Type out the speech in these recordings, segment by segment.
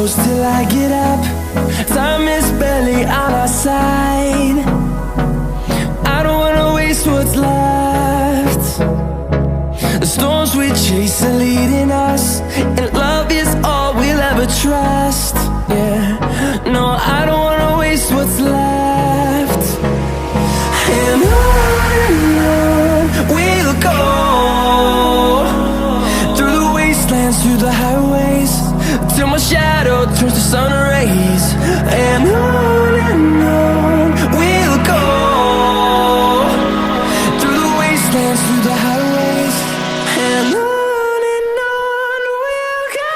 close till I get up. Time is barely on our side. I don't wanna waste what's left. The storms we chase are leading us, and love is all we'll ever trust. Yeah, no, I don't wanna waste what's left. And on we'll go, through the wastelands, through the highways, till my shadow turns to sun rays. And on we'll go, through the wastelands, through the highways, and on we'll go.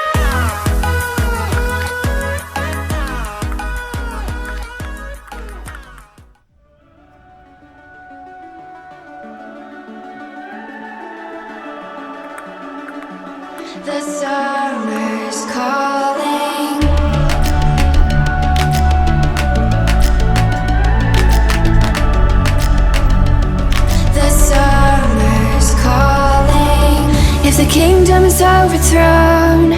The summer's calling. The summer's calling. If the kingdom is overthrown,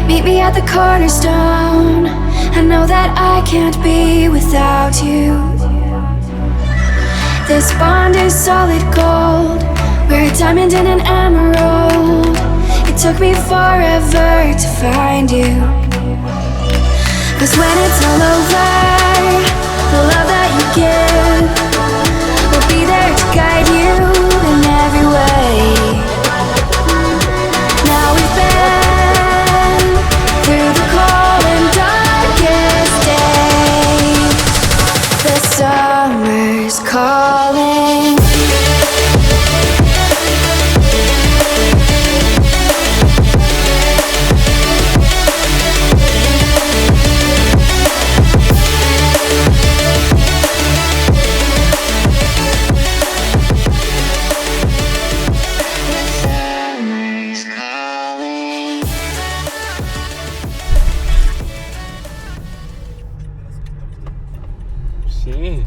meet me at the cornerstone. I know that I can't be without you. This bond is solid gold. We're a diamond and an emerald. It took me forever to find you. 'Cause when it's all over, the love that you give will be there to guide you in every way. Now we've been through the cold and darkest days. The summer's calling. Schön.